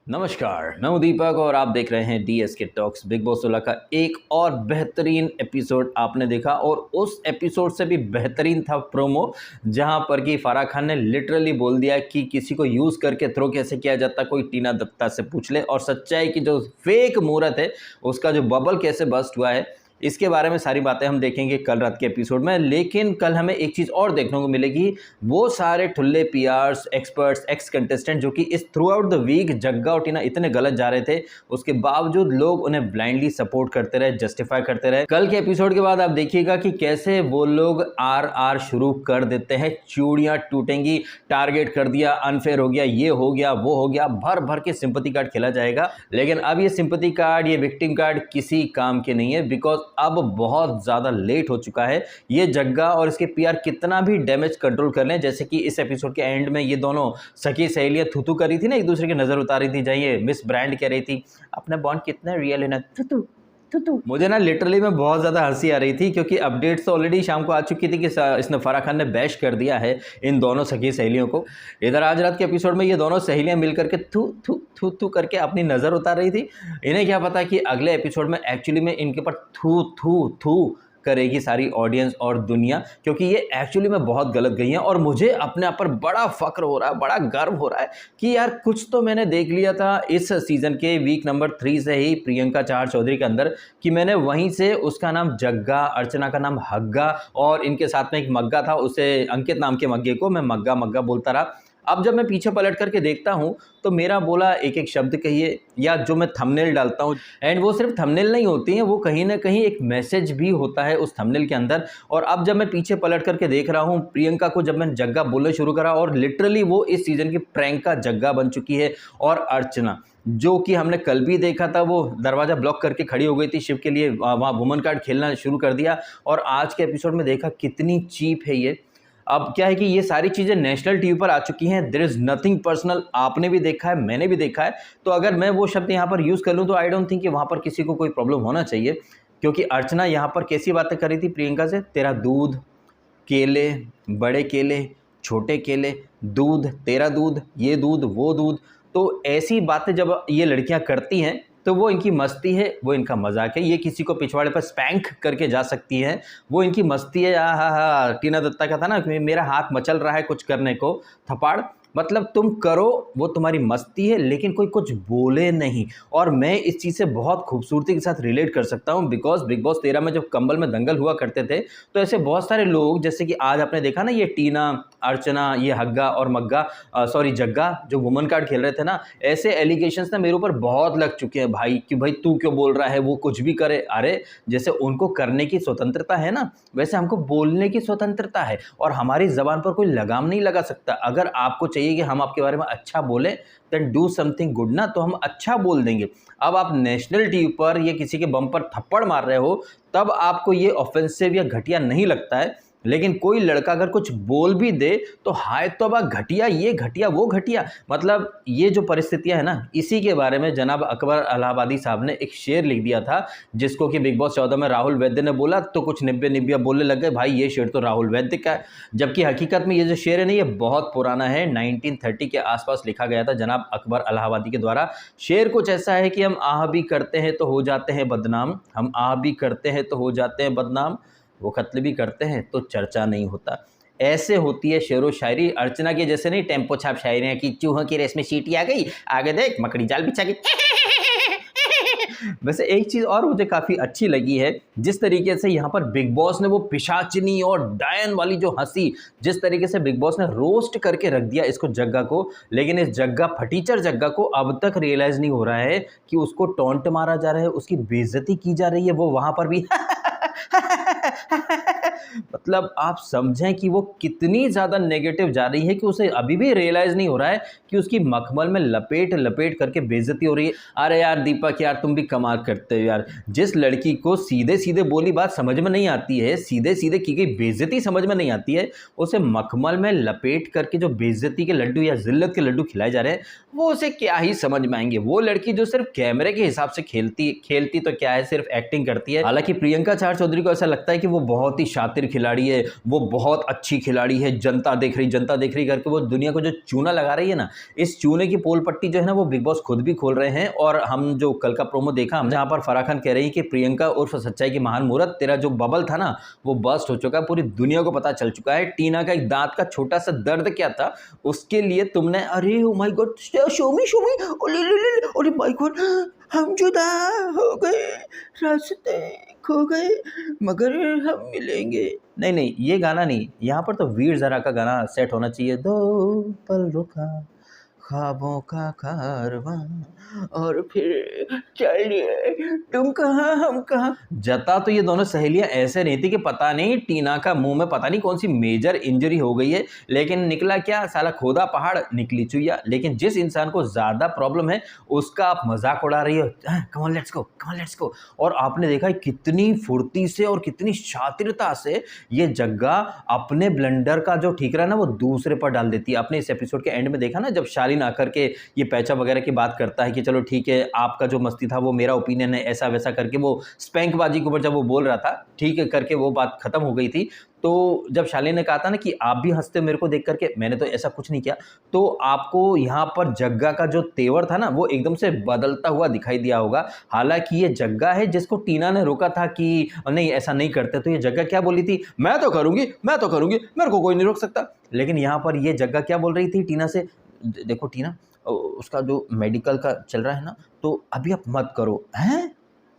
नमस्कार, मैं हूं दीपक और आप देख रहे हैं DSK टॉक्स। बिग बॉस 16 का एक और बेहतरीन एपिसोड आपने देखा और उस एपिसोड से भी बेहतरीन था प्रोमो, जहां पर कि फराह खान ने लिटरली बोल दिया कि किसी को यूज़ करके थ्रो कैसे किया जाता, कोई टीना दत्ता से पूछ ले। और सच्चाई की जो फेक मुहूर्त है, उसका जो बबल कैसे बस्ट हुआ है, इसके बारे में सारी बातें हम देखेंगे कल रात के एपिसोड में। लेकिन कल हमें एक चीज़ और देखने को मिलेगी, वो सारे ठुल्ले पीआर्स, एक्सपर्ट्स, एक्स कंटेस्टेंट जो कि इस थ्रू आउट द वीक जग्गा और टीना इतने गलत जा रहे थे, उसके बावजूद लोग उन्हें ब्लाइंडली सपोर्ट करते रहे, जस्टिफाई करते रहे। कल के एपिसोड के बाद आप देखिएगा कि कैसे वो लोग आर शुरू कर देते हैं, चूड़ियां टूटेंगी, टारगेट कर दिया, अनफेयर हो गया, ये हो गया, वो हो गया, भर भर के सिंपैथी कार्ड खेला जाएगा। लेकिन अब ये सिंपैथी कार्ड, ये विक्टिम कार्ड किसी काम के नहीं है, बिकॉज अब बहुत ज़्यादा लेट हो चुका है। ये जग्गा और इसके पीआर कितना भी डैमेज कंट्रोल कर लें, जैसे कि इस एपिसोड के एंड में ये दोनों सखी सहेलियां थूथू कर रही थी ना, एक दूसरे की नज़र उतार रही थी, जाइए मिस ब्रांड कह रही थी अपना बॉन्ड कितना रियल है ना, थूथू थूथू। मुझे ना लिटरली में बहुत ज़्यादा हंसी आ रही थी, क्योंकि अपडेट्स तो ऑलरेडी शाम को आ चुकी थी कि इसने फराह खान ने बैश कर दिया है इन दोनों सखी सहेलियों को। इधर आज रात के एपिसोड में ये दोनों सहेलियां मिलकर के थू थू थू थू करके अपनी नज़र उतार रही थी। इन्हें क्या पता कि अगले एपिसोड में एक्चुअली में इनके ऊपर थू थू थू करेगी सारी ऑडियंस और दुनिया, क्योंकि ये एक्चुअली में बहुत गलत गई हैं। और मुझे अपने आप पर बड़ा फक्र हो रहा है, बड़ा गर्व हो रहा है कि यार कुछ तो मैंने देख लिया था इस सीज़न के वीक नंबर 3 से ही प्रियंका चार चौधरी के अंदर, कि मैंने वहीं से उसका नाम जग्गा, अर्चना का नाम हग्गा और इनके साथ में एक मग्गा था, उसे अंकित नाम के मग्गे को मैं मग्गा मग्गा बोलता रहा। अब जब मैं पीछे पलट करके देखता हूं तो मेरा बोला एक एक शब्द कहिए, या जो मैं थंबनेल डालता हूं, एंड वो सिर्फ थंबनेल नहीं होती हैं, वो कहीं ना कहीं एक मैसेज भी होता है उस थंबनेल के अंदर। और अब जब मैं पीछे पलट करके देख रहा हूं प्रियंका को, जब मैंने जग्गा बोलना शुरू करा और लिटरली वो इस सीजन की प्रैंक का जग्गा बन चुकी है। और अर्चना, जो कि हमने कल भी देखा था, वो दरवाजा ब्लॉक करके खड़ी हो गई थी शिव के लिए, वहाँ वुमन कार्ड खेलना शुरू कर दिया। और आज के एपिसोड में देखा कितनी चीप है ये। अब क्या है कि ये सारी चीज़ें नेशनल टीवी पर आ चुकी हैं, देयर इज़ नथिंग पर्सनल, आपने भी देखा है, मैंने भी देखा है। तो अगर मैं वो शब्द यहाँ पर यूज़ कर लूँ तो आई डोंट थिंक कि वहाँ पर किसी को कोई प्रॉब्लम होना चाहिए। क्योंकि अर्चना यहाँ पर कैसी बातें कर रही थी प्रियंका से, तेरा दूध, केले, बड़े केले, छोटे केले, दूध, तेरा दूध, ये दूध, वो दूध। तो ऐसी बातें जब ये लड़कियां करती हैं तो वो इनकी मस्ती है, वो इनका मजाक है। ये किसी को पिछवाड़े पर स्पैंक करके जा सकती हैं, वो इनकी मस्ती है। हा टीना दत्ता का था ना कि मेरा हाथ मचल रहा है कुछ करने को, थप्पड़, मतलब तुम करो, वो तुम्हारी मस्ती है, लेकिन कोई कुछ बोले नहीं। और मैं इस चीज़ से बहुत खूबसूरती के साथ रिलेट कर सकता हूँ, बिकॉज बिग बॉस 13 में जब कंबल में दंगल हुआ करते थे तो ऐसे बहुत सारे लोग, जैसे कि आज आपने देखा ना, ये टीना, अर्चना, ये हग्गा और मग्गा, सॉरी जग्गा, जो वुमन कार्ड खेल रहे थे ना, ऐसे एलिगेशंस ना मेरे ऊपर बहुत लग चुके हैं भाई, कि भाई तू क्यों बोल रहा है, वो कुछ भी करे। अरे जैसे उनको करने की स्वतंत्रता है ना, वैसे हमको बोलने की स्वतंत्रता है, और हमारी जबान पर कोई लगाम नहीं लगा सकता। अगर आपको चाहिए कि हम आपके बारे में अच्छा बोलें, देन डू समथिंग गुड ना, तो हम अच्छा बोल देंगे। अब आप नेशनल टीवी पर ये किसी के बम पर थप्पड़ मार रहे हो, तब आपको ये ऑफेंसिव या घटिया नहीं लगता है। लेकिन कोई लड़का अगर कुछ बोल भी दे तो हाय तौबा, घटिया, ये घटिया, वो घटिया। मतलब ये जो परिस्थितियां है ना, इसी के बारे में जनाब अकबर इलाहाबादी साहब ने एक शेर लिख दिया था, जिसको कि बिग बॉस 14 में राहुल वैद्य ने बोला तो कुछ निब्बे निब्बिया बोलने लग गए भाई ये शेर तो राहुल वैद्य का है। जबकि हकीकत में ये जो शेर है ना, ये बहुत पुराना है, 1930 के आसपास लिखा गया था जनाब अकबर इलाहाबादी के द्वारा। शेर कुछ ऐसा है कि हम आह भी करते हैं तो हो जाते हैं बदनाम, हम आह भी करते हैं तो हो जाते हैं बदनाम, वो कत्ल भी करते हैं तो चर्चा नहीं होता। ऐसे होती है शेरो शायरी। अर्चना के जैसे नहीं टेम्पो छाप शायरियाँ कि चूहों की रेस में चींटी आ गई, आगे देख मकड़ी जाल बिछा गई। वैसे एक चीज़ और मुझे काफ़ी अच्छी लगी है, जिस तरीके से यहाँ पर बिग बॉस ने वो पिशाचिनी और डायन वाली जो हंसी, जिस तरीके से बिग बॉस ने रोस्ट करके रख दिया इसको, जग्गा को। लेकिन इस जग्गा, फटीचर जग्गा को अब तक रियलाइज़ नहीं हो रहा है कि उसको टॉन्ट मारा जा रहा है, उसकी बेइज्जती की जा रही है, वो वहाँ पर भी मतलब आप समझें कि वो कितनी ज़्यादा नेगेटिव जा रही है कि उसे अभी भी रियलाइज़ नहीं हो रहा है कि उसकी मखमल में लपेट लपेट करके बेइज्जती हो रही है। अरे यार दीपक यार, तुम भी कमाल करते हो यार। जिस लड़की को सीधे सीधे बोली बात समझ में नहीं आती है, सीधे सीधे की गई बेइज्जती समझ में नहीं आती है, उसे मखमल में लपेट करके जो बेइज्जती के लड्डू या जिल्लत के लड्डू खिलाए जा रहे हैं, वो उसे क्या ही समझ में आएंगे। वो लड़की जो सिर्फ कैमरे के हिसाब से खेलती तो क्या है, सिर्फ एक्टिंग करती है। हालांकि प्रियंका चार चौधरी को ऐसा लगता है कि वो बहुत ही शातिर शातिर खिलाड़ी है, वो बहुत अच्छी खिलाड़ी है, जनता देख रही करके वो दुनिया को जो चूना लगा रही है ना, इस चूने की पोल पट्टी जो है ना वो बिग बॉस खुद भी खोल रहे हैं। और हम जो कल का प्रोमो देखा हमने, यहाँ पर फराह खान कह रही है कि प्रियंका उर्फ सच्चाई की महान मूरत, तेरा जो बबल था ना वो बस्ट हो चुका है, पूरी दुनिया को पता चल चुका है। टीना का एक दांत का छोटा सा दर्द क्या था उसके लिए तुमने, अरे ओ माय गॉड, शो मी अरे माय गॉड, हम जुदा हो गए, रास्ते खो गए, मगर हम मिलेंगे। नहीं नहीं, ये गाना नहीं, यहाँ पर तो वीर ज़रा का गाना सेट होना चाहिए। दो पल रुका ख्वाबों का कारवां और फिर चलिए तुम कहाँ हम कहाँ। जता तो ये दोनों सहेलियां ऐसे नहीं थी कि पता नहीं टीना का मुंह में पता नहीं कौन सी मेजर इंजरी हो गई है, लेकिन निकला क्या, साला खोदा पहाड़ निकली चुईया। लेकिन जिस इंसान को ज्यादा प्रॉब्लम है उसका आप मजाक उड़ा रही हो, come on let's go, come on let's go. और आपने देखा है कितनी फुर्ती से और कितनी शातिरता से ये जग्गा अपने ब्लंडर का जो ठीकरा ना वो दूसरे पर डाल देती है। आपने इस एपिसोड के एंड में देखा ना, जब शालीन आकर के ये पैचा वगैरह की बात करता है कि चलो ठीक है आपका जो मस्ती था वो मेरा ओपिनियन है, ऐसा वैसा करके वो स्पैंकबाजी के ऊपर जब वो बोल रहा था, ठीक है करके वो बात खत्म हो गई थी। तो जब शालीन ने कहा था ना कि आप भी हंसते मेरे को देख करके, मैंने तो ऐसा कुछ नहीं किया, तो आपको यहाँ पर जग्गा का जो तेवर था ना वो एकदम से बदलता हुआ दिखाई दिया होगा। हालांकि ये जग्गा है जिसको टीना ने रोका था कि नहीं ऐसा नहीं करते, तो ये जग्गा क्या बोली थी, मैं तो करूंगी, मेरे को कोई नहीं रोक सकता। लेकिन यहाँ पर ये जग्गा क्या बोल रही थी टीना से, देखो टीना उसका जो मेडिकल का चल रहा है ना, तो अभी आप मत करो। हैं,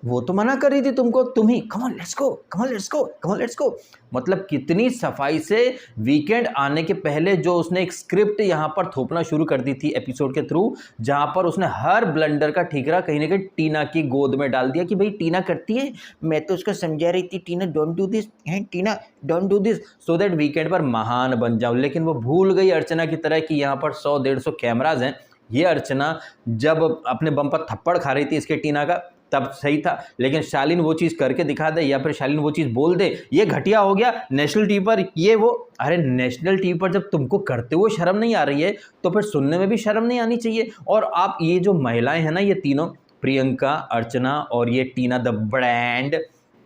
वो तो मना कर रही थी तुमको, तुम ही come on let's go, come on let's go, come on let's go. मतलब कितनी सफाई से वीकेंड आने के पहले जो उसने एक स्क्रिप्ट यहाँ पर थोपना शुरू कर दी थी एपिसोड के थ्रू, जहाँ पर उसने हर ब्लंडर का ठीकरा कहीं ना कहीं टीना की गोद में डाल दिया कि भाई टीना करती है, मैं तो उसको समझा रही थी टीना don't do this, Tina don't do this, so that weekend पर महान बन जाऊं। लेकिन वो भूल गई अर्चना की तरह कि यहाँ पर 100-150 कैमराज हैं। ये अर्चना जब अपने बम पर थप्पड़ खा रही थी इसके टीना का तब सही था, लेकिन शालीन वो चीज़ करके दिखा दे या फिर शालीन वो चीज़ बोल दे, ये घटिया हो गया। नेशनल टीवी पर ये वो, अरे नेशनल टीवी पर जब तुमको करते हुए शर्म नहीं आ रही है तो फिर सुनने में भी शर्म नहीं आनी चाहिए। और आप ये जो महिलाएं हैं ना, ये तीनों, प्रियंका, अर्चना और ये टीना द ब्रांड,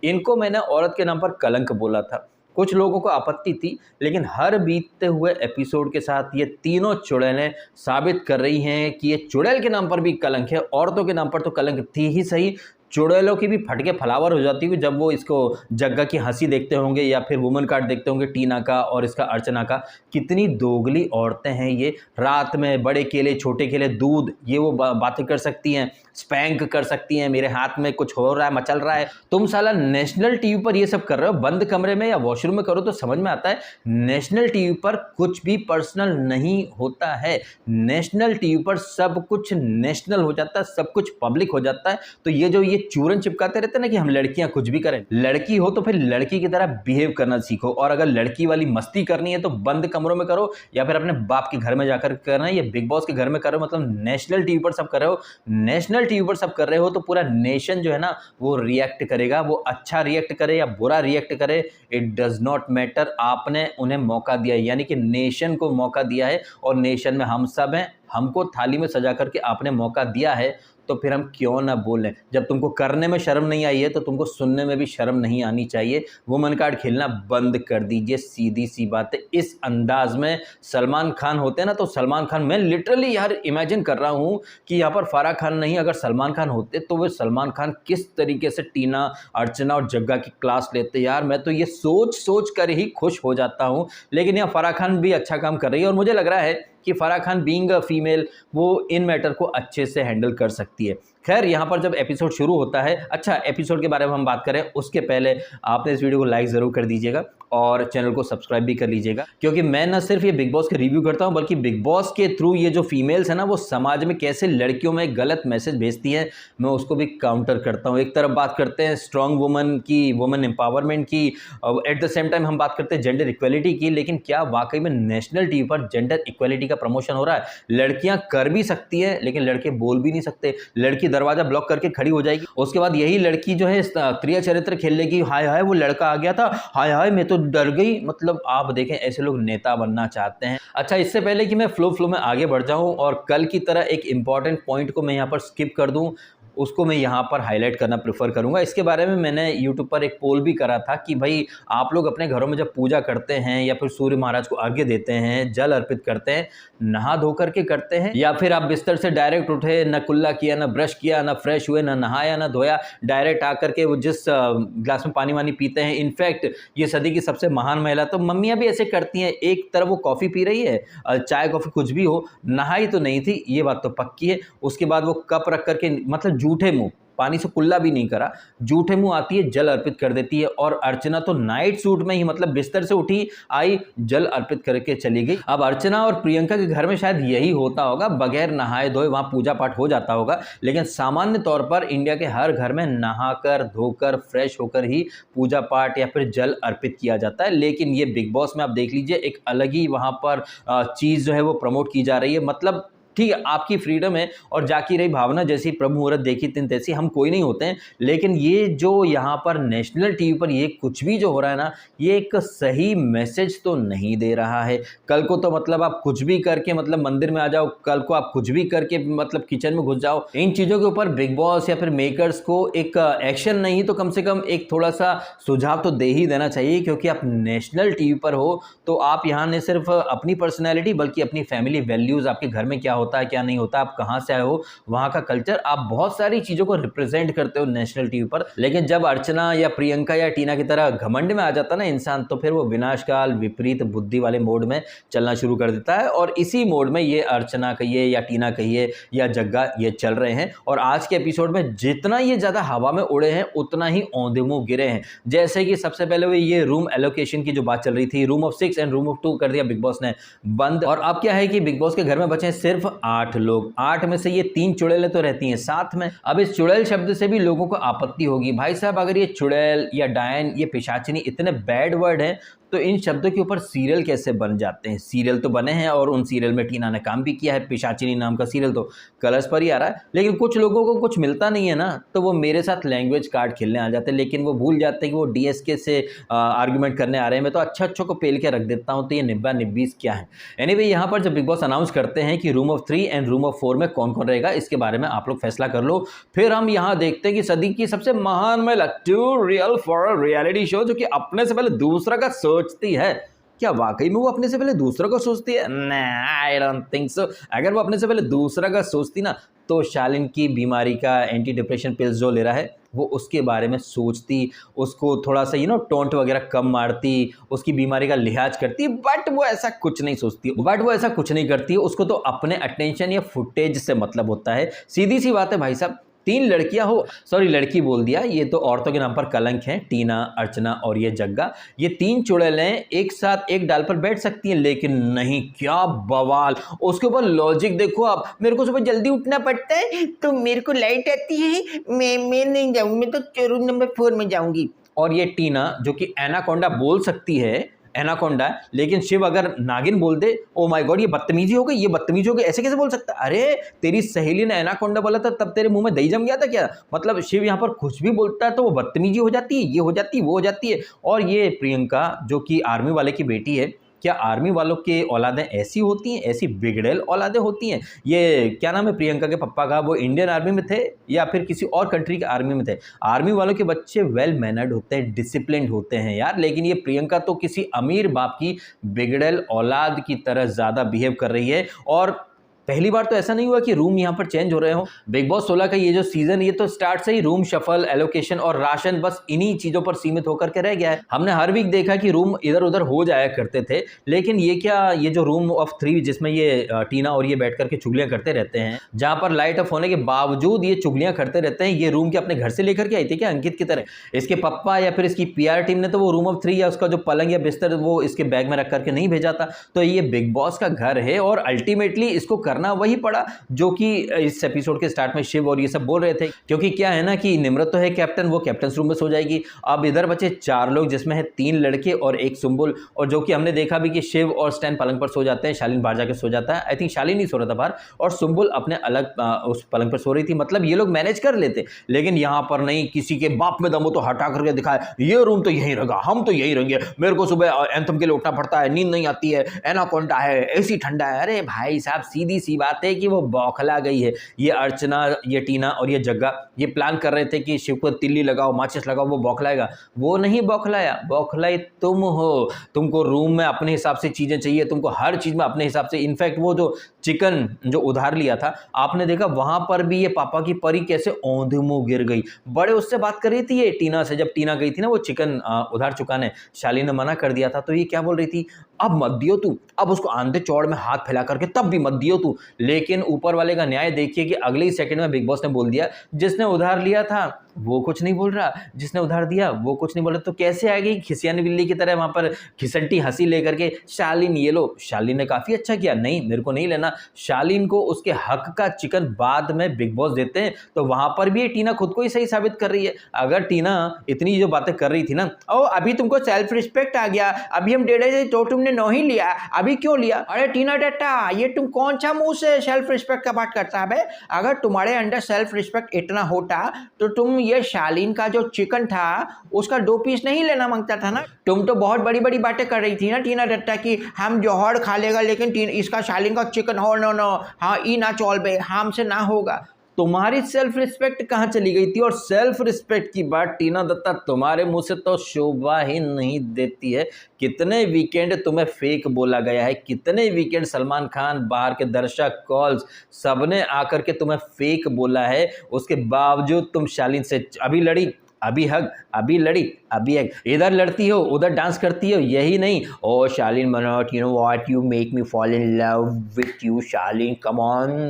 इनको मैंने औरत के नाम पर कलंक बोला था। कुछ लोगों को आपत्ति थी, लेकिन हर बीतते हुए एपिसोड के साथ ये तीनों चुड़ैलें साबित कर रही हैं कि ये चुड़ैल के नाम पर भी कलंक है, औरतों के नाम पर तो कलंक थी ही सही, चुड़ैलों की भी फटके फलावर हो जाती हुई जब वो इसको जग्गा की हंसी देखते होंगे या फिर वुमन कार्ड देखते होंगे टीना का और इसका अर्चना का। कितनी दोगली औरतें हैं ये, रात में बड़े केले छोटे केले दूध, ये वो बातें कर सकती हैं, स्पैंक कर सकती हैं, मेरे हाथ में कुछ हो रहा है मचल रहा है। तुम साला नेशनल टीवी पर ये सब कर रहे हो, बंद कमरे में या वॉशरूम में करो तो समझ में आता है। नेशनल टीवी पर कुछ भी पर्सनल नहीं होता है, नेशनल टीवी पर सब कुछ नेशनल हो जाता है, सब कुछ पब्लिक हो जाता है। तो ये जो ये चूरन चिपकाते रहते हैं ना कि हम लड़कियां कुछ भी करें, लड़की हो तो फिर लड़की की तरह बिहेव करना सीखो। और अगर लड़की वाली मस्ती करनी है तो बंद कमरों में करो या फिर अपने बाप के घर में जाकर करना है। ये बिग बॉस के घर में कर रहे हो मतलब नेशनल टीवी पर सब कर रहे हो, नेशनल टीवी पर सब कर रहे हो तो पूरा नेशन जो है ना वो रिएक्ट करेगा। वो अच्छा रिएक्ट करे या बुरा रिएक्ट करे, इट डज नॉट मैटर, आपने उन्हें मौका दिया है, यानी कि नेशन को मौका दिया है और नेशन में हम सब हैं, हमको थाली में सजा करके आपने मौका दिया है, तो फिर हम क्यों ना बोलें। जब तुमको करने में शर्म नहीं आई है तो तुमको सुनने में भी शर्म नहीं आनी चाहिए। वुमन कार्ड खेलना बंद कर दीजिए, सीधी सी बात है। इस अंदाज में सलमान खान होते हैं ना, तो सलमान खान, मैं लिटरली यार इमेजिन कर रहा हूँ कि यहाँ पर फराह खान नहीं, अगर सलमान खान होते तो वे सलमान खान किस तरीके से टीना, अर्चना और जग्गा की क्लास लेते यार। मैं तो ये सोच कर ही खुश हो जाता हूँ। लेकिन यहाँ फराह खान भी अच्छा काम कर रही है और मुझे लग रहा है कि Farah Khan being a female वो इन मैटर को अच्छे से हैंडल कर सकती है। खैर यहाँ पर जब एपिसोड शुरू होता है, अच्छा एपिसोड के बारे में हम बात करें उसके पहले आपने इस वीडियो को लाइक ज़रूर कर दीजिएगा और चैनल को सब्सक्राइब भी कर लीजिएगा, क्योंकि मैं न सिर्फ ये बिग बॉस के रिव्यू करता हूँ बल्कि बिग बॉस के थ्रू ये जो फीमेल्स है ना वो समाज में कैसे लड़कियों में गलत मैसेज भेजती हैं, मैं उसको भी काउंटर करता हूँ। एक तरफ बात करते हैं स्ट्रॉन्ग वुमन की, वुमन एम्पावरमेंट की, एट द सेम टाइम हम बात करते हैं जेंडर इक्वलिटी की। लेकिन क्या वाकई में नेशनल टीवी पर जेंडर इक्वलिटी का प्रमोशन हो रहा है? लड़कियां कर भी सकती हैं लेकिन लड़के बोल भी नहीं सकते। लड़की दरवाजा ब्लॉक करके खड़ी हो जाएगी, उसके बाद यही लड़की जो है त्रिया चरित्र खेल लेगी, हाय हाय वो लड़का आ गया था, हाय हाय मैं तो डर गई। मतलब आप देखें ऐसे लोग नेता बनना चाहते हैं। अच्छा, इससे पहले कि मैं फ्लो में आगे बढ़ जाऊं और कल की तरह एक इंपॉर्टेंट पॉइंट को मैं यहाँ पर स्किप कर दूं, उसको मैं यहाँ पर हाईलाइट करना प्रेफर करूँगा। इसके बारे में मैंने यूट्यूब पर एक पोल भी करा था कि भाई आप लोग अपने घरों में जब पूजा करते हैं या फिर सूर्य महाराज को अर्घ्य देते हैं, जल अर्पित करते हैं, नहा धो करके करते हैं या फिर आप बिस्तर से डायरेक्ट उठे, न कुल्ला किया, न ब्रश किया, न फ्रेश हुए, न नहाया, न धोया, डायरेक्ट आकर के वो जिस ग्लास में पानी वानी पीते हैं। इनफैक्ट ये सदी की सबसे महान महिला तो मम्मियाँ भी ऐसे करती हैं, एक तरफ वो कॉफ़ी पी रही है, चाय कॉफ़ी कुछ भी हो, नहाई तो नहीं थी, ये बात तो पक्की है। उसके बाद वो कप रख करके मतलब जूठे मुँह, पानी से कुल्ला भी नहीं करा, जूठे मुंह आती है, जल अर्पित कर देती है। और अर्चना तो नाइट सूट में ही मतलब बिस्तर से उठी, आई, जल अर्पित करके चली गई। अब अर्चना और प्रियंका के घर में शायद यही होता होगा, बगैर नहाए धोए वहां पूजा पाठ हो जाता होगा, लेकिन सामान्य तौर पर इंडिया के हर घर में नहाकर धोकर फ्रेश होकर ही पूजा पाठ या फिर जल अर्पित किया जाता है। लेकिन ये बिग बॉस में आप देख लीजिए एक अलग ही वहां पर चीज़ जो है वो प्रमोट की जा रही है। मतलब ठीक है, आपकी फ्रीडम है और जाकी रही भावना जैसी प्रभु मुहूर्त देखी तिन तैसी, हम कोई नहीं होते हैं। लेकिन ये जो यहाँ पर नेशनल टीवी पर ये कुछ भी जो हो रहा है ना, ये एक सही मैसेज तो नहीं दे रहा है। कल को तो मतलब आप कुछ भी करके मतलब मंदिर में आ जाओ, कल को आप कुछ भी करके मतलब किचन में घुस जाओ। इन चीज़ों के ऊपर बिग बॉस या फिर मेकर्स को एक एक्शन नहीं तो कम से कम एक थोड़ा सा सुझाव तो दे ही देना चाहिए, क्योंकि आप नेशनल टीवी पर हो तो आप यहाँ न सिर्फ अपनी पर्सनैलिटी बल्कि अपनी फैमिली वैल्यूज़, आपके घर में क्या होता है क्या नहीं होता, आप कहां से आए हो, वहां का कल्चर, आप बहुत सारी चीजों को रिप्रेजेंट करते हो नेशनल टीवी पर। लेकिन जब अर्चना या प्रियंका या टीना की तरह घमंड में आ जाता ना इंसान, तो फिर वो विनाशकाल विपरीत बुद्धि वाले मोड में चलना शुरू कर देता है। और इसी मोड में ये अर्चना कहिए या टीना कहिए या जग्गा ये चल रहे हैं। और आज के एपिसोड में जितना ये ज्यादा हवा में उड़े हैं उतना ही औंधे मुंह गिरे हैं। जैसे कि सबसे पहले वो ये रूम एलोकेशन की जो बात चल रही थी, room of 6 and room of 2 कर दिया बिग बॉस ने बंद। और अब क्या है कि बिग बॉस के घर में बचे सिर्फ 8 लोग, 8 में से ये 3 चुड़ैलें तो रहती हैं साथ में। अब इस चुड़ैल शब्द से भी लोगों को आपत्ति होगी। भाई साहब, अगर ये चुड़ैल या डायन, ये पिशाचिनी इतने बैड वर्ड हैं तो इन शब्दों के ऊपर सीरियल कैसे बन जाते हैं? सीरियल तो बने हैं और उन सीरियल में टीना ने काम भी किया है। पिशाचिनी नाम का सीरियल तो कलर्स पर ही आ रहा है। लेकिन कुछ लोगों को कुछ मिलता नहीं है ना, तो वो मेरे साथ लैंग्वेज कार्ड खेलने आ जाते हैं, लेकिन वो भूल जाते हैं कि वो डीएसके से आर्ग्यूमेंट करने आ रहे हैं। मैं तो अच्छों को पेल के रख देता हूँ, तो ये निब्बा निब्बीस क्या है। एनीवे, यहाँ पर जब बिग बॉस अनाउंस करते हैं कि room of 3 and room of 4 में कौन कौन रहेगा, इसके बारे में आप लोग फैसला कर लो। फिर हम यहाँ देखते हैं कि सदी की सबसे महान महिला, टू रियल फॉर रियलिटी शो, जो कि अपने से पहले दूसरा का सोचती है। क्या वाकई में वो अपने से पहले दूसरा को सोचती है? I don't think so. अगर वो अपने से पहले दूसरा का सोचती ना, तो शालिन की बीमारी का एंटी डिप्रेशन पिल्स जो ले रहा है वो उसके बारे में सोचती, उसको थोड़ा सा टोंट वगैरह कम मारती, उसकी बीमारी का लिहाज करती। बट वो ऐसा कुछ नहीं सोचती, बट वो ऐसा कुछ नहीं करती। उसको तो अपने अटेंशन या फुटेज से मतलब होता है। सीधी सी बात है भाई साहब, 3 लड़कियां हो, सॉरी लड़की बोल दिया, ये तो औरतों के नाम पर कलंक है। टीना, अर्चना और ये जग्गा, ये 3 चुड़ैलें एक साथ एक डाल पर बैठ सकती हैं, लेकिन नहीं। क्या बवाल! उसके ऊपर लॉजिक देखो आप। मेरे को सुबह जल्दी उठना पड़ता है तो मेरे को लाइट आती है, मैं नहीं जाऊंगी, मैं तो रूम नंबर 4 में जाऊंगी। और ये टीना जो कि एनाकोंडा बोल सकती है, एनाकोंडा, लेकिन शिव अगर नागिन बोल दे, ओ माय गॉड, ये बदतमीजी हो गई, ये बदतमीजी हो गई, ऐसे कैसे बोल सकता? अरे तेरी सहेली ने एनाकोंडा बोला था तब तेरे मुंह में दही जम गया था क्या? मतलब शिव यहाँ पर कुछ भी बोलता है तो वो बदतमीजी हो जाती है, ये हो जाती है, वो हो जाती है। और ये प्रियंका जो कि आर्मी वाले की बेटी है, क्या आर्मी वालों की औलादें ऐसी होती हैं, ऐसी बिगड़ैल औलादें होती हैं? ये क्या नाम है प्रियंका के पापा का, वो इंडियन आर्मी में थे या फिर किसी और कंट्री के आर्मी में थे? आर्मी वालों के बच्चे वेल मैनर्ड होते हैं, डिसिप्लिन्ड होते हैं यार। लेकिन ये प्रियंका तो किसी अमीर बाप की बिगड़ैल औलाद की तरह ज़्यादा बिहेव कर रही है। और पहली बार तो ऐसा नहीं हुआ कि रूम यहाँ पर चेंज हो रहे हो। बिग बॉस 16 का ये जो सीजन, ये तो स्टार्ट से ही रूम शफल, एलोकेशन और राशन, बस इन्हीं चीजों पर सीमित होकर के रह गया है। हमने हर वीक देखा कि रूम इधर उधर हो जाया करते थे, लेकिन ये क्या, ये जो रूम ऑफ 3 जिसमें ये टीना और ये बैठ करके चुगलियां करते रहते हैं, जहां पर लाइट ऑफ होने के बावजूद ये चुगलियां करते रहते हैं, ये रूम के अपने घर से लेकर के आई थी क्या अंकित की तरह? इसके पप्पा या फिर इसकी पीआर टीम ने तो वो रूम ऑफ 3 या उसका जो पलंग या बिस्तर वो इसके बैग में रख करके नहीं भेजा था। तो ये बिग बॉस का घर है और अल्टीमेटली इसको करना वही पड़ा जो कि इस एपिसोड के स्टार्ट में शिव और ये सब बोल रहे थे। क्योंकि क्या है ना कि निम्रत तो है कैप्टन, वो कैप्टन रूम में सो जाएगी। अब इधर बचे 4 लोग, जिसमें है 3 लड़के और 1 सुंबुल, और जो कि हमने देखा भी कि शिव और स्टैन पलंग पर सो जाते हैं, शालीन बाहर जाकर सो जाता है। आई थिंक शालीन नहीं सो रहा था बाहर, और सुंबुल अपने अलग उस पलंग पर सो रही थी। मतलब ये लोग मैनेज कर लेते, लेकिन यहाँ पर नहीं, किसी के बाप में दम हो तो हटा करके दिखाया, ये रूम तो यहीं रहेगा, हम तो यहीं रहेंगे, मेरे को सुबह एंथम के लिए उठना पड़ता है, नींद नहीं आती है, एनाकोंडा है, एसी ठंडा है। अरे भाई साहब, सीधी सी बात है कि वो बौखला गई है। ये अर्चना, ये टीना और ये जग्गा ये प्लान कर रहे थे कि शिव को तिल्ली लगाओ, माचिस लगाओ, वो बौखलाएगा। वो नहीं बौखलाया, बौखलाई तुम हो। तुमको रूम में अपने हिसाब से चीज़ें चाहिए, तुमको हर चीज़ में अपने हिसाब से। इनफैक्ट वो जो चिकन जो उधार लिया था आपने देखा, वहां पर भी ये पापा की परी कैसे औंधे मुंह गिर गई। बड़े उससे बात कर रही थी ये टीना से, जब टीना गई थी ना वो चिकन उधार चुकाने, शालीन ने मना कर दिया था, तो ये क्या बोल रही थी, अब मत दियो तू, अब उसको आंधे चौड़ में हाथ फैला करके तब भी मत दियो तू। लेकिन ऊपर वाले का न्याय देखिए कि अगले ही सेकंड में बिग बॉस ने बोल दिया, जिसने उधार लिया था वो कुछ नहीं बोल रहा, जिसने उधार दिया वो कुछ नहीं बोल रहा। तो कैसे आ गई खिसियानी बिल्ली की तरह वहां पर खिसंटी हंसी लेकर के, शालीन ये लो। शालीन ने काफी अच्छा किया, नहीं मेरे को नहीं लेना। शालीन को उसके हक का चिकन बाद में बिग बॉस देते हैं, तो वहां पर भी ये टीना खुद को ही सही साबित कर रही है। अगर टीना इतनी जो बातें कर रही थी ना, ओ अभी तुमको सेल्फ रिस्पेक्ट आ गया, अभी हम डेढ़े से तो तुमने नहीं लिया, अभी क्यों लिया? अरे टीना डट्टा, ये तुम कौन सा मुंह से सेल्फ रिस्पेक्ट का बात करता है? अगर तुम्हारे अंदर सेल्फ रिस्पेक्ट इतना होता तो तुम ये शालीन का जो चिकन था उसका 2 पीस नहीं लेना मांगता था ना। तुम तो बहुत बड़ी बड़ी बातें कर रही थी ना टीना दत्ता की, हम जौहर खा लेगा लेकिन इसका शालीन का चिकन हो नो, हाँ ई ना चौल बे, हमसे ना होगा। तुम्हारी सेल्फ रिस्पेक्ट कहाँ चली गई थी? और सेल्फ रिस्पेक्ट की बात टीना दत्ता तुम्हारे मुंह से तो शोभा ही नहीं देती है। कितने वीकेंड तुम्हें फेक बोला गया है, कितने वीकेंड सलमान खान, बाहर के दर्शक, कॉल्स, सबने आकर के तुम्हें फेक बोला है, उसके बावजूद तुम शालीन से अभी लड़ी, अभी हग, अभी लड़ी, अभी हग, इधर लड़ती हो उधर डांस करती हो। यही नहीं, ओ शालीन मनोट, you know what, you make me fall in love with you Shalin, come on.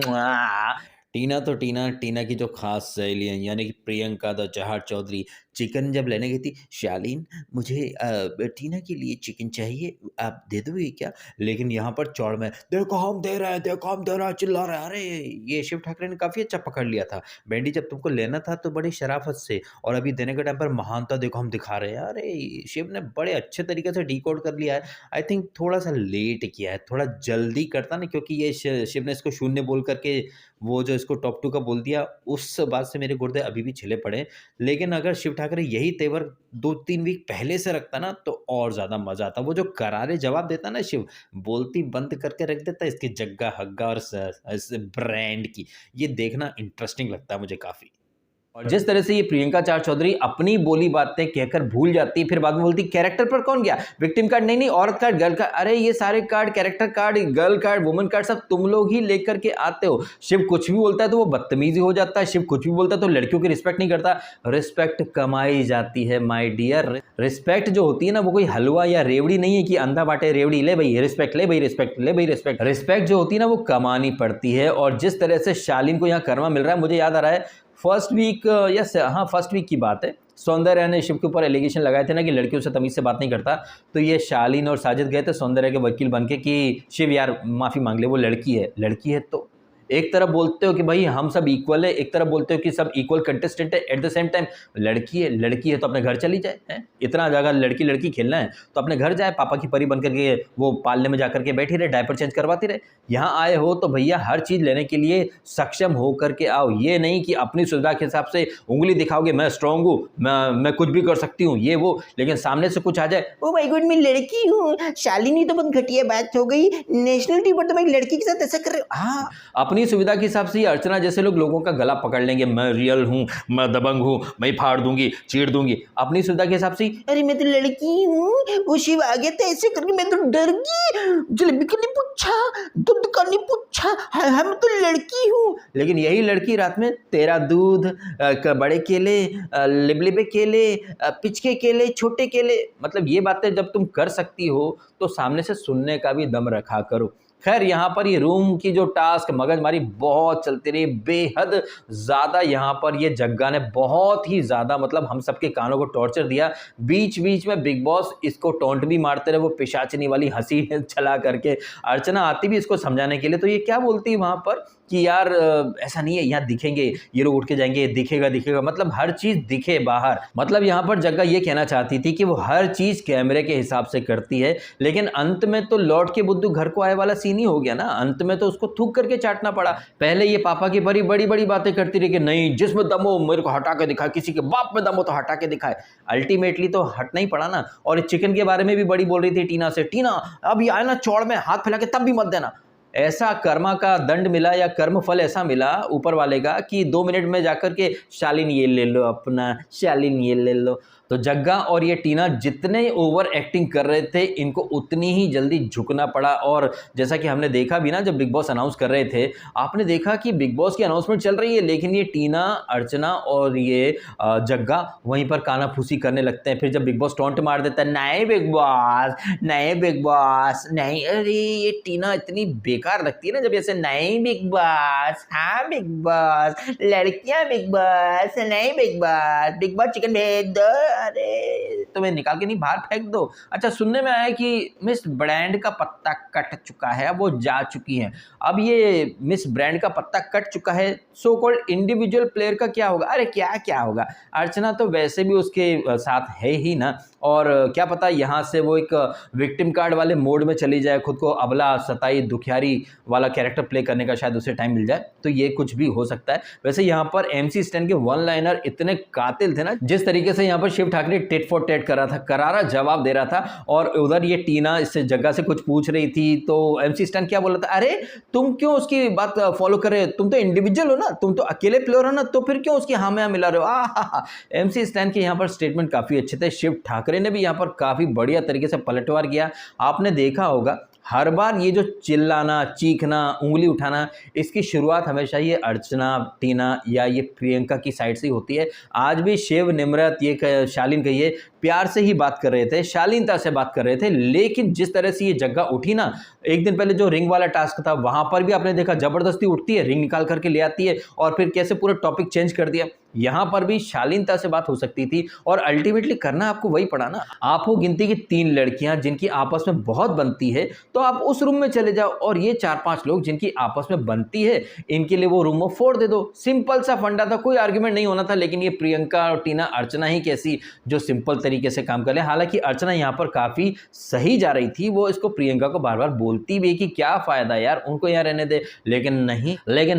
टीना तो टीना, टीना की जो खास सहेली है यानी कि प्रियंका द चहार चौधरी, चिकन जब लेने गई थी, शालीन मुझे टीना के लिए चिकन चाहिए, आप दे दोगे क्या? लेकिन यहाँ पर चौड़ में देखो हम दे रहे हैं, देखो हम दे रहे हैं, चिल्ला रहे हैं। अरे ये शिव ठाकरे ने काफ़ी अच्छा पकड़ लिया था। बेंडी जब तुमको लेना था तो बड़ी शराफत से, और अभी देने के टाइम पर महानता देखो हम दिखा रहे हैं। अरे शिव ने बड़े अच्छे तरीके से डिकोड कर लिया है। आई थिंक थोड़ा सा लेट किया है, थोड़ा जल्दी करता ना, क्योंकि ये शिव ने इसको शून्य बोल करके वो जो इसको टॉप 2 का बोल दिया, उस बात से मेरे गुर्दे अभी भी छिले पड़े। लेकिन अगर शिव ठाकरे यही तेवर 2-3 वीक पहले से रखता ना तो और ज़्यादा मज़ा आता। वो जो करारे जवाब देता ना शिव, बोलती बंद करके रख देता इसकी जग्गा हग्गा और इस ब्रांड की, ये देखना इंटरेस्टिंग लगता है मुझे काफ़ी। और जिस तरह से ये प्रियंका चार चौधरी अपनी बोली बातें कहकर भूल जाती है, फिर बाद में बोलती कैरेक्टर पर कौन गया, विक्टिम कार्ड नहीं, औरत कार्ड, गर्ल कार्ड, अरे ये सारे card, character card, girl card, woman card, सब तुम लोग ही लेकर के आते हो। शिव कुछ भी बोलता है तो वो बदतमीजी हो जाता है, शिव कुछ भी बोलता है तो लड़कियों की रिस्पेक्ट नहीं करता। रिस्पेक्ट कमाई जाती है माई डियर। रिस्पेक्ट जो होती है ना वो कोई हलवा या रेवड़ी नहीं है कि अंधा बाटे रेवड़ी, ले भाई रिस्पेक्ट, ले भाई रिस्पेक्ट, ले भाई रिस्पेक्ट। रिस्पेक्ट जो होती है ना वो कमानी पड़ती है। और जिस तरह से शालीन को यहाँ कर्मा मिल रहा है, मुझे याद आ रहा है फर्स्ट वीक की बात है, सौंदर्या ने शिव के ऊपर एलिगेशन लगाए थे ना कि लड़कियों से तमीज से बात नहीं करता, तो ये शालीन और साजिद गए थे सौंदर्या के वकील बनके कि शिव यार माफ़ी मांग ले, वो लड़की है। तो एक तरफ बोलते हो कि भाई हम सब इक्वल है, एक तरफ बोलते हो कि सब इक्वल कंटेस्टेंट है, एट द सेम टाइम लड़की है तो अपने घर चली जाए। हैं इतना जगह लड़की खेलना है तो अपने घर जाए, पापा की परी बन करके वो पालने में जाकर के बैठी रहे, डायपर चेंज करवाती रहे। यहाँ आए हो तो भैया हर चीज़ लेने के लिए सक्षम हो करके आओ। ये नहीं कि अपनी सुविधा के हिसाब से उंगली दिखाओगे, मैं स्ट्रांग हूँ, मैं कुछ भी कर सकती हूँ, ये वो, लेकिन सामने से कुछ आ जाए, ओ माय गॉड मैं लड़की हूँ, शालिनी तो बहुत घटिया बात हो गई, नेशनल टीम पर तो मैं लड़की के साथ ऐसा कर रही हूँ। हाँ, अपनी सुविधा के हिसाब से अर्चना जैसे लोगों का गला पकड़ लेंगे, मैं रियल हूँ, मैं दबंग हूँ, मैं फाड़ दूंगी, चीड़ दूंगी, अपनी सुविधा के हिसाब से। अरे मैं तो लड़की हूँ, वो शिव आ गया था ऐसे करके, मैं तो डर गई, जलेबी का नहीं पूछा, दूध का नहीं पूछा, हम तो लड़की हूँ। लेकिन यही लड़की रात में तेरा दूध, बड़े केले, लिबलिबे केले, पिचके केले, छोटे केले, मतलब ये बातें जब तुम कर सकती हो तो सामने से सुनने का भी दम रखा करो। खैर यहाँ पर ये रूम की जो टास्क मगजमारी बहुत चलती रही, बेहद ज़्यादा। यहाँ पर ये जग्गा ने बहुत ही ज़्यादा मतलब हम सबके कानों को टॉर्चर दिया। बीच बीच में बिग बॉस इसको टॉन्ट भी मारते रहे, वो पिशाचनी वाली हंसी चला करके। अर्चना आती भी इसको समझाने के लिए, तो ये क्या बोलती है वहाँ पर कि यार ऐसा नहीं है, यहाँ दिखेंगे ये लोग, उठ के जाएंगे, दिखेगा, मतलब हर चीज़ दिखे बाहर। मतलब यहाँ पर जग्गा ये कहना चाहती थी कि वो हर चीज़ कैमरे के हिसाब से करती है, लेकिन अंत में तो लौट के बुद्धू घर को आए वाला सीन ही हो गया ना। अंत में तो उसको थूक करके चाटना पड़ा। पहले ये पापा की बड़ी बड़ी बातें करती रही कि नहीं जिसमें दम हो मेरे को हटा के दिखाए, किसी के बाप में दम हो तो हटा के दिखाए। अल्टीमेटली तो हटना ही पड़ा ना। और चिकन के बारे में भी बड़ी बोल रही थी टीना से, टीना अब ये आए ना चौड़ में हाथ फैला के तब भी मत देना। ऐसा कर्मा का दंड मिला या कर्म फल ऐसा मिला ऊपर वाले का कि 2 मिनट में जाकर के शालीन ये ले लो अपना, शालीन ये ले लो। तो जग्गा और ये टीना जितने ओवर एक्टिंग कर रहे थे, इनको उतनी ही जल्दी झुकना पड़ा। और जैसा कि हमने देखा भी ना, जब बिग बॉस अनाउंस कर रहे थे, आपने देखा कि बिग बॉस की अनाउंसमेंट चल रही है, लेकिन ये टीना, अर्चना और ये जग्गा वहीं पर कानाफूसी करने लगते हैं। फिर जब बिग बॉस टॉन्ट मार देता है, नए बिग बॉस, नए बिग बॉस, नहीं, अरे ये टीना इतनी बेकार लगती है ना, जब ऐसे नए बिग बॉस, हाँ बिग बॉस, लड़कियां बिग बॉस, नए बिग बॉस चिकन भेज दो, अरे तुम्हें निकाल के नहीं बाहर फेंक दो। अच्छा, सुनने में आया कि मिस ब्रांड का पत्ता कट चुका है, अब वो जा चुकी हैं। अब ये मिस ब्रांड का पत्ता कट चुका है, सो कॉल्ड इंडिविजुअल प्लेयर का क्या होगा? अरे क्या होगा, अर्चना तो वैसे भी उसके साथ है ही ना, और क्या पता यहाँ से वो एक विक्टिम कार्ड वाले मोड में चली जाए, खुद को अबला सताई दुखियारी वाला कैरेक्टर प्ले करने का शायद उसे टाइम मिल जाए, तो ये कुछ भी हो सकता है। वैसे यहाँ पर MC स्टैन के वन लाइनर इतने कातिल थे ना, जिस तरीके से यहाँ पर Shiv Thakare tit for tat कर रहा था, करारा जवाब दे रहा था, और उधर ये टीना इससे जगह से कुछ पूछ रही थी, तो MC स्टैन क्या बोला था, अरे तुम क्यों उसकी बात फॉलो कर रहे हो, तुम तो इंडिविजुअल हो ना, तुम तो अकेले प्लेयर हो ना, तो फिर क्यों उसकी हाँ में हाँ मिला रहे हो। MC स्टैन के यहाँ पर स्टेटमेंट काफी अच्छे थे। शिव ठाकरे ने भी यहाँ पर काफी बढ़िया तरीके से पलटवार किया। आपने देखा होगा हर बार ये जो चिल्लाना, चीखना, उंगली उठाना, इसकी शुरुआत हमेशा ये अर्चना, टीना या ये प्रियंका की साइड से ही होती है। आज भी शिव, निम्रत, ये शालीन कहिए, प्यार से ही बात कर रहे थे, शालीनता से बात कर रहे थे, लेकिन जिस तरह से ये जगह उठी ना, एक दिन पहले जो रिंग वाला टास्क था, वहां पर भी आपने देखा जबरदस्ती उठती है, रिंग निकाल करके ले आती है, और फिर कैसे पूरा टॉपिक चेंज कर दिया। यहां पर भी शालीनता से बात हो सकती थी, और अल्टीमेटली करना आपको वही पड़ा ना। आप हो गिनती की 3 लड़कियां जिनकी आपस में बहुत बनती है, तो आप उस रूम में चले जाओ, और ये 4-5 लोग जिनकी आपस में बनती है, इनके लिए वो रूम में फोड़ दे दो। सिंपल सा फंडा था, कोई आर्ग्यूमेंट नहीं होना था। लेकिन ये प्रियंका और टीना, अर्चना ही कैसी जो सिंपल तरीके से काम कर ले। हालांकि अर्चना यहाँ पर काफी सही जा रही थी, वो इसको प्रियंका को बार बार बोलती भी कि क्या फायदा यार, उनको यहाँ रहने दे, लेकिन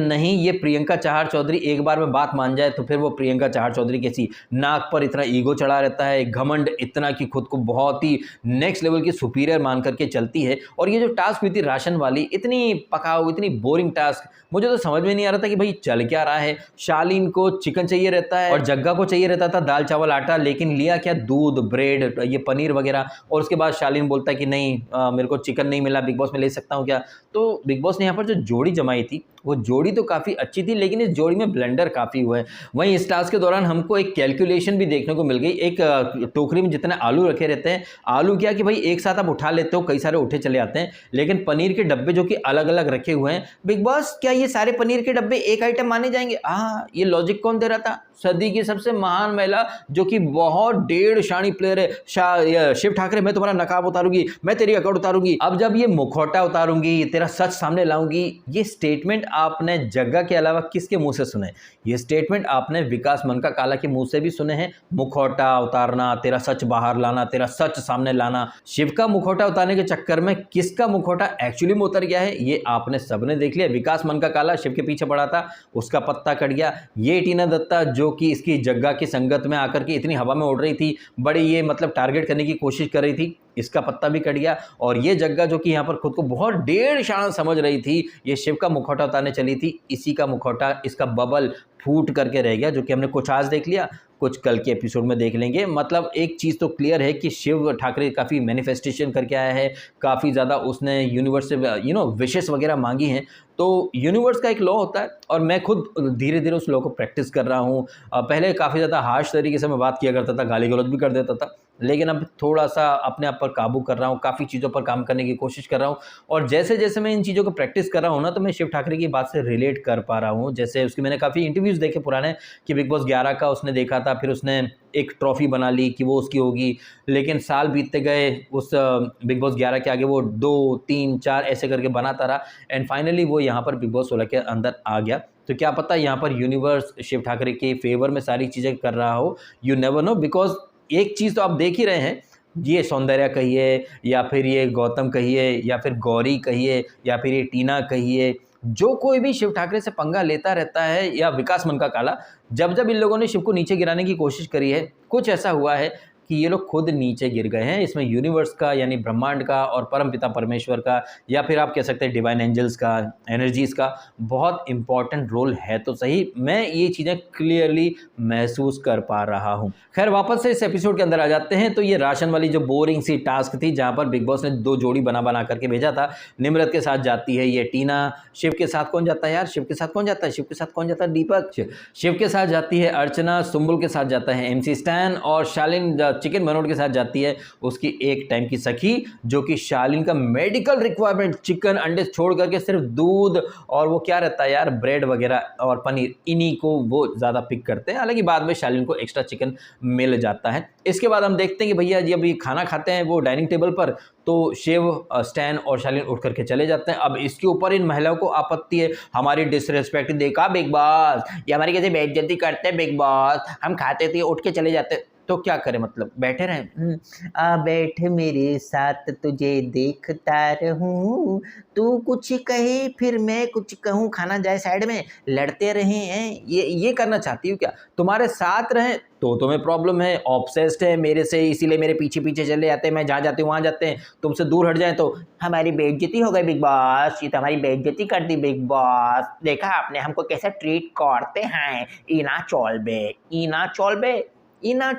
नहीं, ये प्रियंका चहार चौधरी एक बार में बात मान जाए तो फिर वो प्रियंका चहार चौधरी कैसी नाक पर इतना ईगो चढ़ा रहता है, घमंड इतना कि खुद को बहुत ही नेक्स्ट लेवल की सुपीरियर मान करके चलती है। और ये जो टास्क हुई थी राशन वाली, इतनी पकाऊ, इतनी बोरिंग टास्क, मुझे तो समझ में नहीं आ रहा था कि भाई चल क्या रहा है। शालीन को चिकन चाहिए रहता है और जग्गा को चाहिए रहता था दाल चावल आटा, लेकिन लिया क्या, दूध, ब्रेड, ये पनीर वगैरह। और उसके बाद शालीन बोलता है कि नहीं, मेरे को चिकन नहीं मिला, बिग बॉस में ले सकता हूँ क्या। तो बिग बॉस ने यहाँ पर जो जोड़ी जमाई थी, वो जोड़ी तो काफ़ी अच्छी थी, लेकिन इस जोड़ी में ब्लेंडर काफ़ी हुए। वहीं इस टास्क के दौरान हमको एक कैलकुलेशन भी देखने को मिल गई। एक टोकरी में जितने आलू रखे रहते हैं, आलू क्या कि भाई एक साथ आप उठा लेते हो, कई सारे उठे चले आते हैं, लेकिन पनीर के डब्बे जो कि अलग अलग रखे हुए हैं, बिग बॉस क्या ये सारे पनीर के डब्बे एक आइटम माने जाएंगे? ये लॉजिक कौन दे रहा था? सदी की सबसे महान महिला जो कि बहुत डेढ़ शानी प्लेयर है, शिव ठाकरे, मैं तुम्हारा नकाब उतारूंगी, मैं तेरी अकड़ उतारूंगी, अब जब ये मुखौटा उतारूंगी, तेरा सच सामने लाऊंगी। ये स्टेटमेंट आपने जग्गा के अलावा किसके मुंह से सुने? ये स्टेटमेंट आपने विकास मनका काला के मुंह से भी सुने हैं। मुखौटा उतारना, तेरा सच बाहर लाना, तेरा सच सामने लाना। शिव का मुखौटा उतारने के चक्कर में किसका मुखौटा एक्चुअली में उतर गया है, ये आपने सबने देख लिया। विकास मनका काला शिव के पीछे पड़ा था, उसका पत्ता कट गया। ये टीना दत्ता जो कि इसकी जग्गा की संगत में आकर के इतनी हवा में उड़ रही थी, बड़ी ये मतलब टारगेट करने की कोशिश कर रही थी, इसका पत्ता भी कट गया। और ये जग्गा जो कि यहाँ पर खुद को बहुत डेढ़ शान समझ रही थी, ये शिव का मुखौटा उतारने चली थी, इसी का मुखौटा, इसका बबल फूट करके रह गया, जो कि हमने कुछ आज देख लिया, कुछ कल के एपिसोड में देख लेंगे। मतलब एक चीज़ तो क्लियर है कि शिव ठाकरे काफ़ी मैनिफेस्टेशन करके आया है, काफ़ी ज़्यादा उसने यूनिवर्स से विशेष वगैरह मांगी हैं। तो यूनिवर्स का एक लॉ होता है, और मैं खुद धीरे धीरे उस लॉ को प्रैक्टिस कर रहा हूँ। पहले काफ़ी ज़्यादा हार्श तरीके से मैं बात किया करता था, गाली गलौज भी कर देता था, लेकिन अब थोड़ा सा अपने आप पर काबू कर रहा हूँ, काफ़ी चीज़ों पर काम करने की कोशिश कर रहा हूँ। और जैसे जैसे मैं इन चीज़ों को प्रैक्टिस कर रहा हूँ ना, तो मैं शिव ठाकरे की बात से रिलेट कर पा रहा हूँ। जैसे उसके मैंने काफ़ी इंटरव्यूज़ देखे पुराने, कि बिग बॉस 11 का उसने देखा था, फिर उसने एक ट्रॉफी बना ली कि वो उसकी होगी, लेकिन साल बीतते गए, उस बिग बॉस 11 के आगे वो 2, 3, 4 ऐसे करके बनाता रहा, एंड फाइनली वो यहाँ पर बिग बॉस 16 के अंदर आ गया। तो क्या पता यहाँ पर यूनिवर्स शिव ठाकरे के फेवर में सारी चीज़ें कर रहा हो, यू नेवर नो। बिकॉज एक चीज़ तो आप देख ही रहे हैं, ये सौंदर्या कहिए, या फिर ये गौतम कहिए, या फिर गौरी कहिए, या फिर ये टीना कहिए, जो कोई भी शिव ठाकरे से पंगा लेता रहता है, या विकास मनका काला, जब जब इन लोगों ने शिव को नीचे गिराने की कोशिश करी है, कुछ ऐसा हुआ है कि ये लोग खुद नीचे गिर गए हैं। इसमें यूनिवर्स का यानी ब्रह्मांड का और परमपिता परमेश्वर का या फिर आप कह सकते हैं डिवाइन एंजल्स का, एनर्जीज का बहुत इंपॉर्टेंट रोल है तो सही, मैं ये चीज़ें क्लियरली महसूस कर पा रहा हूँ। खैर वापस से इस एपिसोड के अंदर आ जाते हैं। तो ये राशन वाली जो बोरिंग सी टास्क थी जहाँ पर बिग बॉस ने 2 जोड़ी बना करके भेजा था। निम्रत के साथ जाती है ये टीना, शिव के साथ कौन जाता है यार, शिव के साथ कौन जाता है, शिव के साथ कौन जाता है, दीपक। शिव के साथ जाती है अर्चना, सुम्बुल के साथ जाता है MC स्टैन और शालीन चिकन बनोट के साथ जाती है उसकी एक टाइम की सखी, जो कि शालीन का मेडिकल रिक्वायरमेंट चिकन अंडे छोड़ करके सिर्फ दूध और वो क्या रहता है यार ब्रेड वगैरह और पनीर, इन्हीं को वो ज़्यादा पिक करते हैं। हालांकि बाद में शालीन को एक्स्ट्रा चिकन मिल जाता है। इसके बाद हम देखते हैं कि भैया जब ये खाना खाते हैं वो डाइनिंग टेबल पर, तो शिव, स्टैन और शालीन उठ करके चले जाते हैं। अब इसके ऊपर इन महिलाओं को आपत्ति है, हमारी डिसरिस्पेक्ट, देखा बिग बॉस ये हमारी कैसे बेइज्जती करते हैं बिग बॉस, हम खाते थे उठ के चले जाते, तो क्या करें, मतलब बैठे रहें। आ बैठ मेरे साथ तुझे देखता रहूं, तू कुछ कहे फिर मैं कुछ कहूं, खाना जाए साइड में, लड़ते रहे हैं, ये करना चाहती हूँ क्या, तुम्हारे साथ रहें तो तुम्हें प्रॉब्लम है, ऑब्सेस्ड है मेरे से, इसीलिए मेरे पीछे पीछे चले जाते हैं, मैं जहाँ जाती हूँ वहाँ जाते हैं, तुमसे दूर हट जाए तो हमारी बेइज्जती हो गई बिग बॉस, ये तो हमारी बेइज्जती कर दी बिग बॉस, देखा आपने हमको कैसे ट्रीट करते हैं, इना चोल बे इना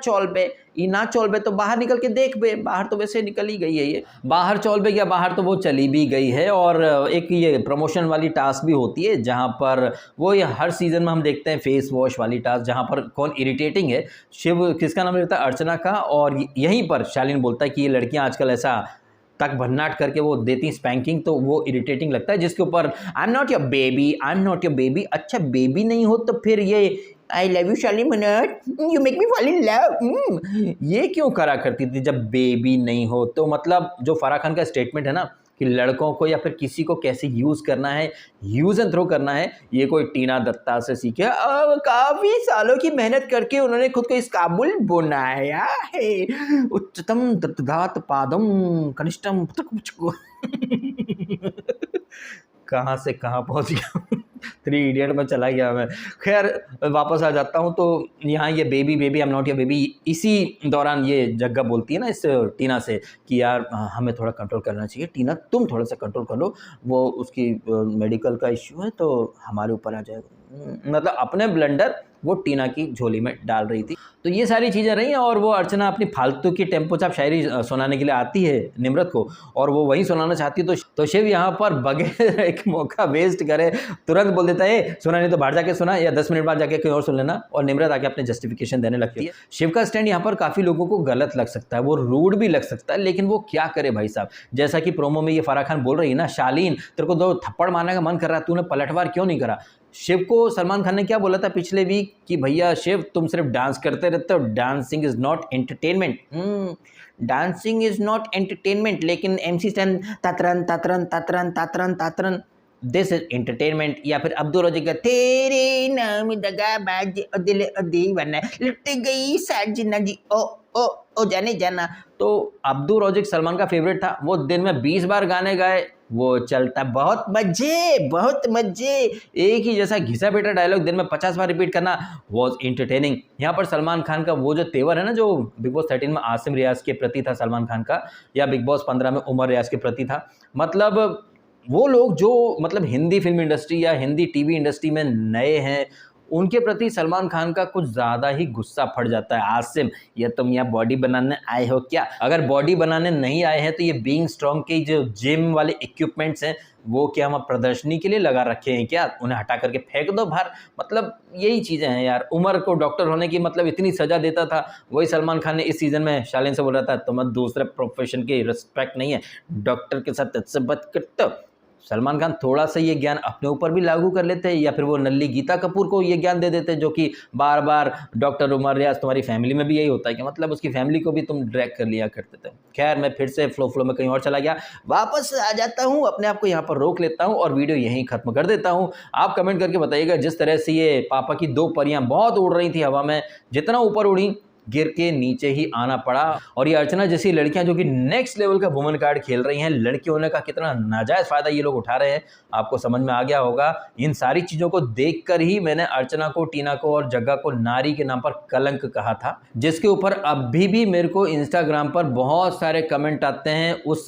चोल बे तो बाहर निकल के देख बे, बाहर तो वैसे निकल ही गई है ये, बाहर चोल बे या बाहर तो वो चली भी गई है। और एक ये प्रमोशन वाली टास्क भी होती है जहाँ पर वो ये हर सीजन में हम देखते हैं फेस वॉश वाली टास्क, जहाँ पर कौन इरिटेटिंग है, शिव किसका नाम रहता है, अर्चना का, और यहीं पर शालीन बोलता है कि ये लड़कियाँ आजकल ऐसा तक भन्नाट करके वो देती स्पैंकिंग, तो वो इरिटेटिंग लगता है, जिसके ऊपर I am not your baby, अच्छा बेबी नहीं हो तो फिर ये आई लव यू शाली मनोट, you make me fall in love, ये क्यों करा करती थी जब बेबी नहीं हो। तो मतलब जो फराह खान का स्टेटमेंट है ना कि लड़कों को या फिर किसी को कैसे यूज़ करना है, यूज़ एंड थ्रो करना है, ये कोई टीना दत्ता से सीखे, काफ़ी सालों की मेहनत करके उन्होंने खुद को इस काबुल बनाया है, उच्चतम दत्तदात पादम कनिष्ठम कहाँ से कहाँ पहुँच गया 3 इडियट में चला गया मैं। खैर वापस आ जाता हूँ, तो यहाँ ये baby I am not your baby, इसी दौरान ये जग्गा बोलती है ना इस टीना से कि यार हमें थोड़ा कंट्रोल करना चाहिए, टीना तुम थोड़ा सा कंट्रोल कर लो, वो उसकी मेडिकल का इश्यू है तो हमारे ऊपर आ जाएगा, मतलब अपने ब्लंडर वो टीना की झोली में डाल रही थी। तो ये सारी चीज़ें रही हैं और वो अर्चना अपनी फालतू की टेम्पो चाप शायरी सुनाने के लिए आती है निम्रत को, और वो वही सुनाना चाहती है, तो शिव यहाँ पर बगैर एक मौका वेस्ट करे तुरंत बोल देता है सुना नहीं तो बाहर जाके सुना या 10 मिनट बाद जाके कहीं और सुन लेना, और निम्रत आके अपने जस्टिफिकेशन देने लगती है। शिव का स्टैंड यहाँ पर काफ़ी लोगों को गलत लग सकता है, वो रूड भी लग सकता है, लेकिन वो क्या करे भाई साहब, जैसा कि प्रोमो में ये फराह खान बोल रही है ना, शालीन तेरे को 2 थप्पड़ मारने का मन कर रहा है, तूने पलटवार क्यों नहीं करा। शिव को सलमान खान ने क्या बोला था पिछले वीक कि भैया शिव तुम सिर्फ डांस करते रहते हो, dancing is not entertainment, dancing is not entertainment, लेकिन MC stand ततरन ततरन ततरन ततरन ततरन this is entertainment. या फिर अब्दुल रोजी का तेरे नाम दगाबाज ओ दिल ओ दीवाना लुट गई साजना जी ओ जाने जाना। तो अब्दुल रोजिक सलमान का फेवरेट था, वो दिन में 20 बार गाने गाए, वो चलता बहुत मजे, एक ही जैसा घिसा पेटा डायलॉग दिन में 50 बार रिपीट करना वॉज एंटरटेनिंग। यहाँ पर सलमान खान का वो जो तेवर है ना, जो बिग बॉस 13 में आसिम रियाज के प्रति था सलमान खान का, या बिग बॉस 15 में उमर रियाज के प्रति था, मतलब वो लोग जो मतलब हिंदी फिल्म इंडस्ट्री या हिंदी टीवी इंडस्ट्री में नए हैं, उनके प्रति सलमान खान का कुछ ज़्यादा ही गुस्सा फट जाता है। आसिम, ये तुम यहाँ बॉडी बनाने आए हो क्या? अगर बॉडी बनाने नहीं आए हैं तो ये बीइंग स्ट्रॉन्ग के जो जिम वाले इक्विपमेंट्स हैं वो क्या हम प्रदर्शनी के लिए लगा रखे हैं क्या? उन्हें हटा करके फेंक दो बाहर। मतलब यही चीज़ें हैं यार। उमर को डॉक्टर होने की मतलब इतनी सज़ा देता था, वही सलमान खान ने इस सीज़न में शालीन से बोल रहा था तुम्हें दूसरे प्रोफेशन की रिस्पेक्ट नहीं है, डॉक्टर के साथ अच्छे बात करते हो। सलमान खान थोड़ा सा ये ज्ञान अपने ऊपर भी लागू कर लेते हैं, या फिर वो नल्ली गीता कपूर को ये ज्ञान दे देते हैं, जो कि बार बार डॉक्टर उमर रियाज तुम्हारी फैमिली में भी यही होता है कि मतलब उसकी फैमिली को भी तुम ड्रैग कर लिया करते थे। खैर मैं फिर से फ्लो में कहीं और चला गया, वापस आ जाता हूँ, अपने आप को यहाँ पर रोक लेता हूँ और वीडियो यहीं खत्म कर देता हूँ। आप कमेंट करके बताइएगा, जिस तरह से ये पापा की 2 परियां बहुत उड़ रही थी हवा में, जितना ऊपर उड़ी गिर के नीचे ही आना पड़ा। और ये अर्चना जैसी लड़कियां जो कि नेक्स्ट लेवल का वुमेन कार्ड खेल रही हैं, लड़की होने का कितना नाजायज फायदा ये लोग उठा रहे हैं, आपको समझ में आ गया होगा। इन सारी चीजों को देखकर ही मैंने अर्चना को, टीना को और जग्गा को नारी के नाम पर कलंक कहा था, जिसके ऊपर अभी भी मेरे को इंस्टाग्राम पर बहुत सारे कमेंट आते हैं उस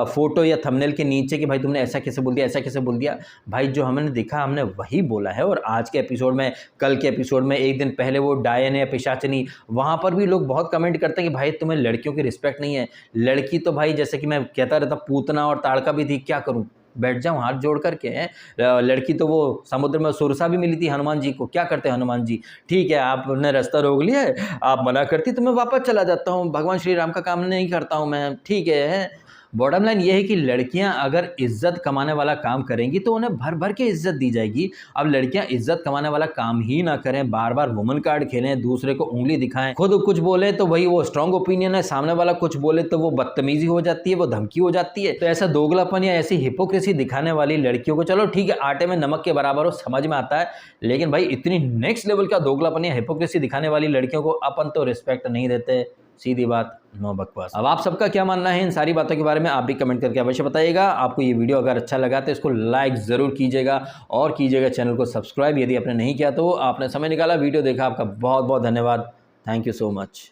फोटो या थंबनेल के नीचे कि भाई तुमने ऐसा कैसे बोल दिया, ऐसा कैसे बोल दिया। भाई जो हमने देखा हमने वही बोला है। और आज के एपिसोड में, कल के एपिसोड में, एक दिन पहले वो डायन या पिशाचनी, वहां पर भी लोग बहुत कमेंट करते हैं कि भाई तुम्हें लड़कियों की रिस्पेक्ट नहीं है। लड़की तो भाई जैसे कि मैं कहता रहता पूतना और ताड़का भी थी, क्या करूं, बैठ जाऊं हाथ जोड़ करके। लड़की तो वो समुद्र में सुरसा भी मिली थी हनुमान जी को, क्या करते हैं हनुमान जी, ठीक है आपने रास्ता रोक लिया है, आप मना करती तो मैं वापस चला जाता हूं, भगवान श्री राम का काम नहीं करता हूं मैं, ठीक है। बॉटम लाइन ये है कि लड़कियां अगर इज्जत कमाने वाला काम करेंगी तो उन्हें भर भर के इज्जत दी जाएगी। अब लड़कियां इज्जत कमाने वाला काम ही ना करें, बार बार वुमन कार्ड खेलें, दूसरे को उंगली दिखाएं, खुद कुछ बोले तो वही वो स्ट्रांग ओपिनियन है, सामने वाला कुछ बोले तो वो बदतमीजी हो जाती है, वो धमकी हो जाती है। तो ऐसा दोगलापन या ऐसी हिपोक्रेसी दिखाने वाली लड़कियों को, चलो ठीक है आटे में नमक के बराबर हो, समझ में आता है, लेकिन भाई इतनी नेक्स्ट लेवल का दोगलापन या हिपोक्रेसी दिखाने वाली लड़कियों को अपन तो रिस्पेक्ट नहीं देते। सीधी बात, नो बकवास। अब आप सबका क्या मानना है इन सारी बातों के बारे में, आप भी कमेंट करके अवश्य बताइएगा। आपको ये वीडियो अगर अच्छा लगा तो इसको लाइक ज़रूर कीजिएगा और कीजिएगा चैनल को सब्सक्राइब यदि आपने नहीं किया तो। आपने समय निकाला, वीडियो देखा, आपका बहुत बहुत धन्यवाद। Thank you so much.